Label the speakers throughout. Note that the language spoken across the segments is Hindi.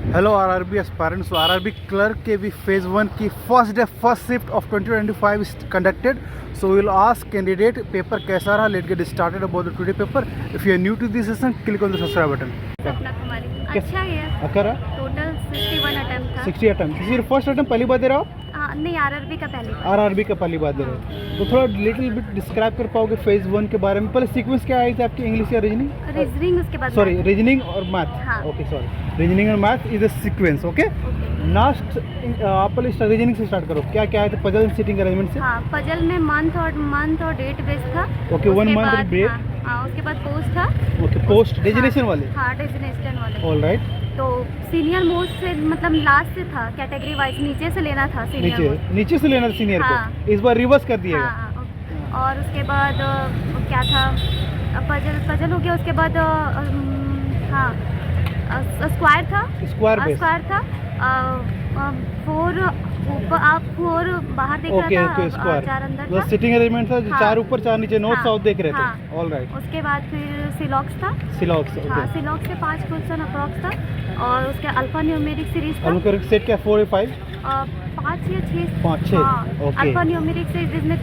Speaker 1: Hello RRB aspirants. RRB clerk के भी फेज 1 की first shift of 2025 is conducted. So will ask candidate paper कैसा रहा। Let get started about the today paper. If you are new to this session click on the subscribe button.
Speaker 2: Sapna Kumari अच्छा गया।
Speaker 1: करा
Speaker 2: टोटल 61 अटेम्प्ट था।
Speaker 1: 60 अटेम्प्ट। किसी फर्स्ट अटेम्प्ट पहली बार दे रहे हो आप?
Speaker 2: नहीं, आरआरबी का पहली बार।
Speaker 1: आरआरबी का पहली बार दे रहे हो तो थोड़ा लिटिल बिट डिस्क्राइब कर पाओगे फेज 1 के बारे में? पहले सीक्वेंस क्या आई थी आपकी, इंग्लिश या रीजनिंग?
Speaker 2: रीजनिंग उसके बाद
Speaker 1: सॉरी, रीजनिंग और मैथ।
Speaker 2: हाँ।
Speaker 1: ओके सॉरी, रीजनिंग और math is a sequence. Okay last आप पहले रीजनिंग से स्टार्ट करो। क्या क्या है तो पजल सीटिंग अरेंजमेंट से?
Speaker 2: हाँ, पजल में मंथ और डेट बेस था।
Speaker 1: ओके, 1 मंथ
Speaker 2: बाद
Speaker 1: डेट।
Speaker 2: हाँ, उसके बाद पोस्ट था।
Speaker 1: ओके, पोस्ट डेजिनेशन वाले।
Speaker 2: हाँ, डेजिनेशन वाले।
Speaker 1: All right.
Speaker 2: तो सीनियर मोस्ट से मतलब लास्ट से था, कैटेगरी वाइज नीचे से लेना था सीनियर मोस्ट।
Speaker 1: नीचे से लेना सीनियर
Speaker 2: हाँ।
Speaker 1: को। इस बार रिवर्स कर दिएगा।
Speaker 2: हाँ, और उसके बाद क्या था, पजल हो गया। उसके बाद हाँ, स्क्वायर था। स्क्वायर था। 4 ऊपर, आप 4 बाहर देख
Speaker 1: ओके
Speaker 2: रहा
Speaker 1: ओके,
Speaker 2: था,
Speaker 1: स्क्वायर
Speaker 2: 4 अंदर
Speaker 1: मतलब
Speaker 2: था।
Speaker 1: सिटिंग अरेंजमेंट था।
Speaker 2: हाँ।
Speaker 1: 4 ऊपर 4 नीचे, नॉर्थ
Speaker 2: हाँ।
Speaker 1: साउथ देख रहे थे।
Speaker 2: हाँ।
Speaker 1: All right.
Speaker 2: उसके बाद फिर सिलॉक्स था।
Speaker 1: सिलॉक्स।
Speaker 2: हाँ,
Speaker 1: ओके,
Speaker 2: सिलॉक्स से 5 क्वेश्चन अप्रॉक्स था। और उसके अल्फा न्यूमेरिक सीरीज था।
Speaker 1: अल्फा सेट क्या 4 या 5?
Speaker 2: 5 या 6।
Speaker 1: 5 6। ओके,
Speaker 2: अल्फा न्यूमेरिक सीरीज जिसमें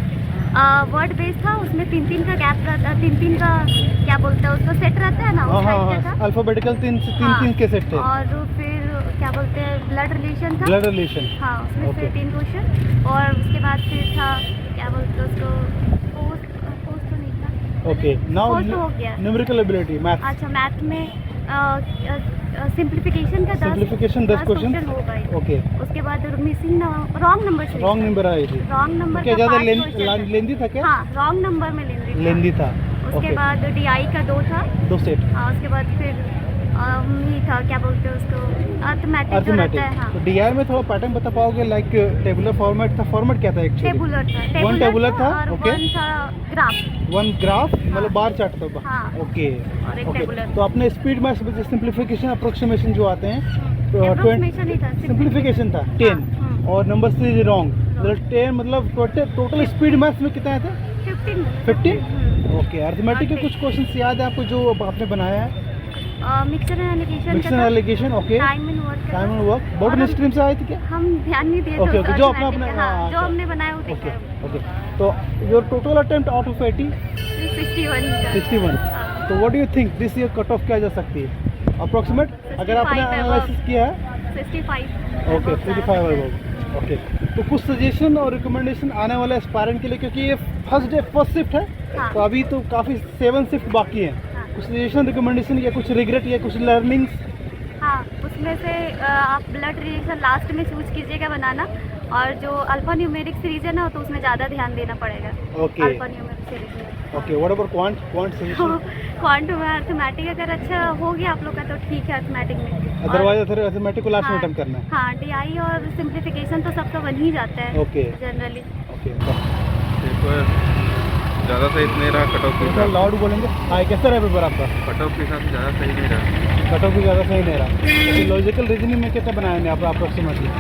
Speaker 2: वर्ड बेस था, उसमें 3-3 का गैप रहता, 3-3 का क्या बोलते हैं उसको, सेट रहता है ना,
Speaker 1: हाँ
Speaker 2: उस
Speaker 1: हाँ
Speaker 2: टाइप का
Speaker 1: हाँ,
Speaker 2: था।
Speaker 1: अल्फाबेटिकल 3
Speaker 2: हाँ,
Speaker 1: 3 के सेट थे।
Speaker 2: और फिर क्या बोलते हैं, ब्लड रिलेशन था।
Speaker 1: Blood relation.
Speaker 2: हाँ, उसमें
Speaker 1: Okay.
Speaker 2: से 3 क्वेश्चन। और उसके बाद फिर था क्या बोलते हैं उसको, पोस्ट तो नहीं था।
Speaker 1: ओके, नाउ
Speaker 2: पोस्ट हो गया।
Speaker 1: Numerical ability math.
Speaker 2: अच्छा, मैथ में सिंप्लीफिकेशन का 10
Speaker 1: सिंप्लीफिकेशन 10 क्वेश्चन
Speaker 2: हो गए।
Speaker 1: ओके,
Speaker 2: उसके बाद मिसिंग रॉन्ग नंबर से
Speaker 1: रॉन्ग नंबर आई थी।
Speaker 2: रॉन्ग नंबर
Speaker 1: क्या
Speaker 2: का
Speaker 1: ज़्यादा
Speaker 2: 5 क्वेश्चन
Speaker 1: लेंदी था क्या?
Speaker 2: हाँ, रॉन्ग नंबर में
Speaker 1: लेंदी था।
Speaker 2: उसके
Speaker 1: ओके,
Speaker 2: बाद डीआई का 2 था।
Speaker 1: 2 सेट।
Speaker 2: हाँ, उसके बाद फिर ये था क्या बोलते हैं उसको, अर्थमेटिक जो रहता है। हाँ,
Speaker 1: तो डीआर में थोड़ा पैटर्न बता पाओगे? लाइक टेबुलर फॉर्मेट था। फॉर्मेट क्या था एक्चुअली?
Speaker 2: टेबुलर था।
Speaker 1: One tabular था,
Speaker 2: और
Speaker 1: okay.
Speaker 2: 1 था ग्राफ।
Speaker 1: 1 ग्राफ मतलब बार चार्ट था।
Speaker 2: हाँ।
Speaker 1: ओके
Speaker 2: और एक
Speaker 1: ओके,
Speaker 2: टेबुलर।
Speaker 1: तो अपने स्पीड में सिंप्लीफिकेशन अप्रोक्सीमेशन जो आते हैं
Speaker 2: Approximation ही था,
Speaker 1: सिंप्लीफिकेशन था 10
Speaker 2: हाँ।
Speaker 1: और नंबर से रॉन्ग। मतलब 10 मतलब टोटल स्पीड मैथ्स में कितना था? 15। ओके, अर्थमेटिक के कुछ क्वेश्चंस याद है आपको जो आपने बनाया है?
Speaker 2: Mixture alligation
Speaker 1: mixer alligation. Okay,
Speaker 2: time and work.
Speaker 1: Time and work. Board stream से आए थे क्या?
Speaker 2: हम ध्यान नहीं दिए।
Speaker 1: ओके ओके, जो अपना अपना
Speaker 2: हाँ, जो हमने बनाया वो
Speaker 1: ओके
Speaker 2: देखा।
Speaker 1: ओके, तो your total attempt out of 80 61।
Speaker 2: हाँ।
Speaker 1: तो what do you think this year cut off क्या जा सकती है अप्रोक्सीमेट, अगर आपने
Speaker 2: 65
Speaker 1: एनालिसिस किया है?
Speaker 2: 65।
Speaker 1: Okay, 55 okay. तो कुछ सजेशन और रिकमेंडेशन आने वाले एस्पायरेंट के लिए, क्योंकि ये फर्स्ट शिफ्ट है।
Speaker 2: हाँ।
Speaker 1: तो अभी तो काफ़ी 7 शिफ्ट बाकी हैं।
Speaker 2: हाँ।
Speaker 1: कुछ सजेशन रिकमेंडेशन या कुछ रिग्रेट या कुछ लर्निंग्स?
Speaker 2: हाँ, उसमें से आप ब्लड रिलेशन लास्ट में चूज कीजिएगा बनाना। और जो अल्फा न्यूमेरिक सीरीज है ना, तो उसमें ज़्यादा ध्यान देना पड़ेगा।
Speaker 1: ओके
Speaker 2: अल्फा न्यूमेरिक सीरीज में।
Speaker 1: Okay, what about quant suggestion?
Speaker 2: Quantum में अर्थमेटिक अगर अच्छा हो गया आप लोग का तो ठीक है अर्थमेटिक में।
Speaker 1: अदरवाइज अर्थमेटिक को लास्ट में अटेम्प्ट करना है।
Speaker 2: हाँ, डीआई और सिंप्लीफिकेशन तो सबका बन ही जाता है
Speaker 1: ओके
Speaker 2: जनरली।
Speaker 1: ओके,
Speaker 3: पेपर ज़्यादा सही नहीं रहा, कट ऑफ के
Speaker 1: थोड़ा
Speaker 3: हिसाब
Speaker 1: लाउड बोलेंगे। हाँ, कैसा रहा पेपर आपका?
Speaker 3: कट ऑफ के हिसाब से ज़्यादा सही नहीं रहा।
Speaker 1: कट ऑफ भी ज़्यादा सही नहीं रहा। लॉजिकल रीजनिंग में कितना बनाया है आप अप्रोक्सीमेटली?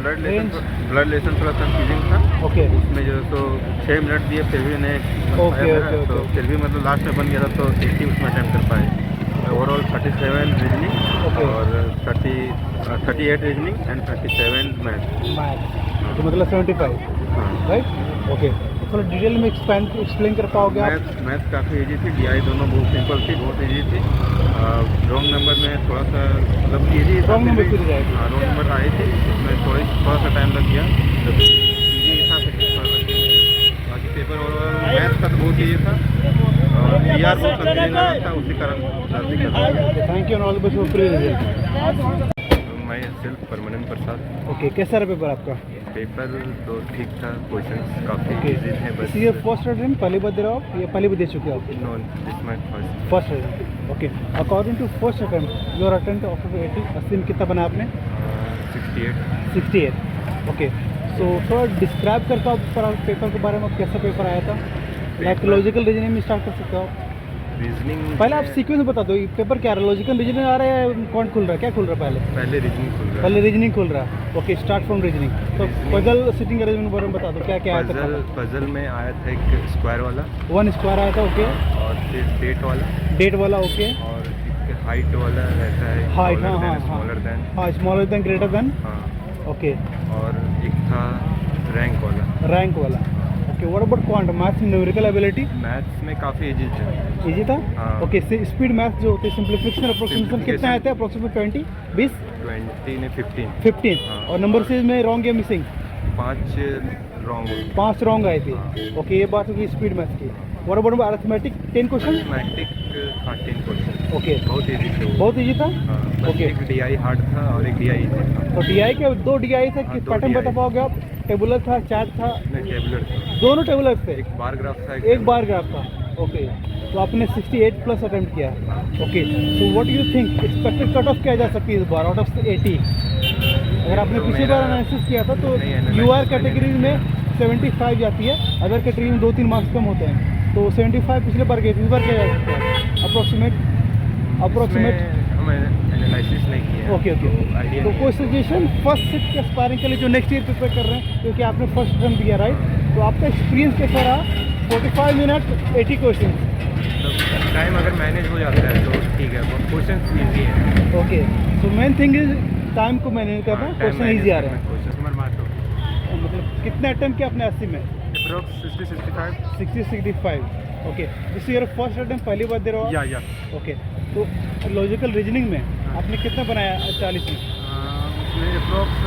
Speaker 3: ब्लड लेसन थोड़ा कंफ्यूजिंग था।
Speaker 1: ओके
Speaker 3: उसमें जो तो 6 मिनट दिए फिर भी नहीं
Speaker 1: ओके,
Speaker 3: पाया
Speaker 1: ओके,
Speaker 3: मैं, तो
Speaker 1: ओके।
Speaker 3: फिर भी मतलब लास्ट में बन गया था तो 80 उसमें अटैम्प्ट कर पाए। Overall 37 reasoning
Speaker 1: okay.
Speaker 3: और 38 रीजनिंग एंड 37 मैथ।
Speaker 1: मैथ तो मतलब 75
Speaker 3: हाँ,
Speaker 1: राइट। ओके, तो थोड़ा डिटेल में एक्सप्लेन कर पाओगे आप?
Speaker 3: मैथ काफ़ी इजी थी। डीआई दोनों बहुत सिंपल थी, बहुत इजी थी। रॉन्ग नंबर में थोड़ा सा मतलब इजी
Speaker 1: Wrong number सीरीज आई थी।
Speaker 3: हाँ, रॉन्ग नंबर आई थी, उसमें थोड़ा सा टाइम लग गया। जब इजी था फिर बाकी पेपर ओवरऑल मैथ का तो बहुत इजी था और डीआर बहुत कंफ्यूजिंग लगा था, उसी कारण जल्दी कर
Speaker 1: thank you, all the best for pre result.
Speaker 3: मैं सेल्फ परमानेंट प्रसाद।
Speaker 1: ओके, कैसा रहा पेपर आपका?
Speaker 3: पेपर तो ठीक था, क्वेश्चन काफ़ी
Speaker 1: ओके,
Speaker 3: इजी थे बस।
Speaker 1: ये फर्स्ट अटेम्प्ट पहली बार दे रहे हो आप या पहली बार दे चुके हो आप?
Speaker 3: No, this my first.
Speaker 1: First attempt. Okay, according to first attempt your attempt of 80 में कितना बना आपने?
Speaker 3: 68।
Speaker 1: 68। ओके, सो थोड़ा डिस्क्राइब कर पाओ पेपर के बारे में, कैसा पेपर आया था? लाइक लॉजिकल रीजनिंग में स्टार्ट कर सकते हो आप?
Speaker 3: रीजनिंग
Speaker 1: पहले आप सीक्वेंस बता दो, ये पेपर क्या रहा है? लॉजिकल रीजनिंग आ रहा है, कौन खुल रहा है, क्या खुल रहा है?
Speaker 3: पहले रीजनिंग खुल रहा है।
Speaker 1: पहले रीजनिंग खुल रहा है। Okay, start from reasoning. तो पजल सिटिंग अरेंजमेंट के बारे में बता दो, क्या क्या आया था?
Speaker 3: पजल में आया था एक स्क्वायर वाला
Speaker 1: 1 स्क्वायर आया था। ओके,
Speaker 3: और फिर डेट वाला
Speaker 1: डेट वाला। ओके,
Speaker 3: और एक हाइट वाला रहता है,
Speaker 1: Height,
Speaker 3: taller
Speaker 1: हाँ,
Speaker 3: than,
Speaker 1: हाँ,
Speaker 3: smaller than,
Speaker 1: हाँ, स्मॉलर देन ग्रेटर देन,
Speaker 3: हाँ,
Speaker 1: ओके,
Speaker 3: और एक था रैंक वाला।
Speaker 1: रैंक वाला, okay. What about quant maths numerical ability?
Speaker 3: Maths में काफ़ी इजी था।
Speaker 1: इजी था,
Speaker 3: हाँ।
Speaker 1: ओके। स्पीड मैथ्स जो होते हैं सिंप्लीफिकेशन अप्रोक्सीमेशन कितना आते हैं? अप्रोक्सीमेट 20 20
Speaker 3: 20 ने 15
Speaker 1: 15,
Speaker 3: हाँ।
Speaker 1: और नंबर सीरीज में रॉन्ग या मिसिंग?
Speaker 3: 5 रॉन्ग।
Speaker 1: 5 रॉन्ग आए थे,
Speaker 3: हाँ।
Speaker 1: ओके। ये बात होगी स्पीड मैथ्स की। What about arithmetic 10 question?
Speaker 3: Mathematic 10 question,
Speaker 1: okay,
Speaker 3: बहुत इजी थे वो।
Speaker 1: बहुत इजी था,
Speaker 3: हाँ, बस
Speaker 1: ओके।
Speaker 3: एक DI हार्ड था और एक DI इजी था।
Speaker 1: तो DI के 2 DI थे,
Speaker 3: हाँ,
Speaker 1: किस
Speaker 3: 2
Speaker 1: पैटर्न बता
Speaker 3: DI।
Speaker 1: पाओगे आप? टेबुलर था, चार्ट था,
Speaker 3: नहीं, टेबुलर था।
Speaker 1: दोनों टेबुलर थे,
Speaker 3: एक बार ग्राफ था,
Speaker 1: एक बार ग्राफ था, ओके। तो आपने 68 प्लस अटेम्प्ट किया, okay. So what you think expected cut off क्या जा सकती है इस बार आउट ऑफ 80? अगर आपने
Speaker 3: तो
Speaker 1: पिछली
Speaker 3: मेरा
Speaker 1: बार एनालिसिस किया था तो
Speaker 3: नहीं, analysis
Speaker 1: UR
Speaker 3: मैंने
Speaker 1: कैटेगरी में 75 जाती है, अदर कैटेगरी में 2-3 मार्क्स कम होते हैं, तो 75 पिछले बार गए, इस बार क्या जा सकता है अप्रोक्सीमेट?
Speaker 3: हमें एनालिसिस नहीं किया।
Speaker 1: Okay, okay.
Speaker 3: आइडिया
Speaker 1: तो कोई सजेशन फर्स्ट शिफ्ट के एस्पायरिंग के लिए जो नेक्स्ट ईयर प्रिपेयर कर रहे हैं, क्योंकि आपने फर्स्ट टर्म दिया, राइट? तो आपका एक्सपीरियंस कैसा रहा? 45 मिनट 80 क्वेश्चन,
Speaker 3: टाइम अगर मैनेज हो जाता है तो ठीक है, क्वेश्चन ईजी है।
Speaker 1: Okay. So main thing is time को मैनेज करना, क्वेश्चन ईजी आ रहे हैं। मतलब कितने अटेम्प्ट किया आपने 80 में?
Speaker 3: Approx 60-65।
Speaker 1: 60-65, okay. This year first attempt पहली बार दे रहे हो आप?
Speaker 3: या
Speaker 1: ओके। तो लॉजिकल रीजनिंग में आपने कितना बनाया 40 में?
Speaker 3: उसमें अप्रोक्स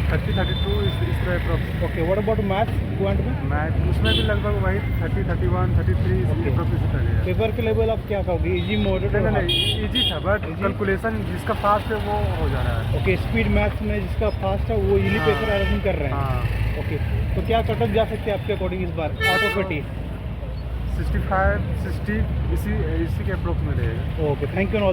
Speaker 3: 30-32 इस तरह approx.
Speaker 1: Okay. What about maths quant में?
Speaker 3: मैथ उसमें भी लगभग वही 30-31-33
Speaker 1: Okay.
Speaker 3: अप्रोक्स इसी तरह है।
Speaker 1: पेपर के लेवल आप क्या कहोगे, इजी मॉडरेट?
Speaker 3: नहीं, इजी था, बट कैलकुलेशन जिसका फास्ट है वो हो जा रहा है।
Speaker 1: ओके। स्पीड मैथ्स में जिसका फास्ट है वो इजीली
Speaker 3: हाँ।
Speaker 1: पेपर अरेंज कर रहे हैं,
Speaker 3: हाँ,
Speaker 1: ओके। तो क्या कट ऑफ जा सकते हैं आपके अकॉर्डिंग इस बार आउट ऑफ 80?
Speaker 3: 65-60 इसी के अप्रोक्स में रहेगा।
Speaker 1: Okay, thank you all.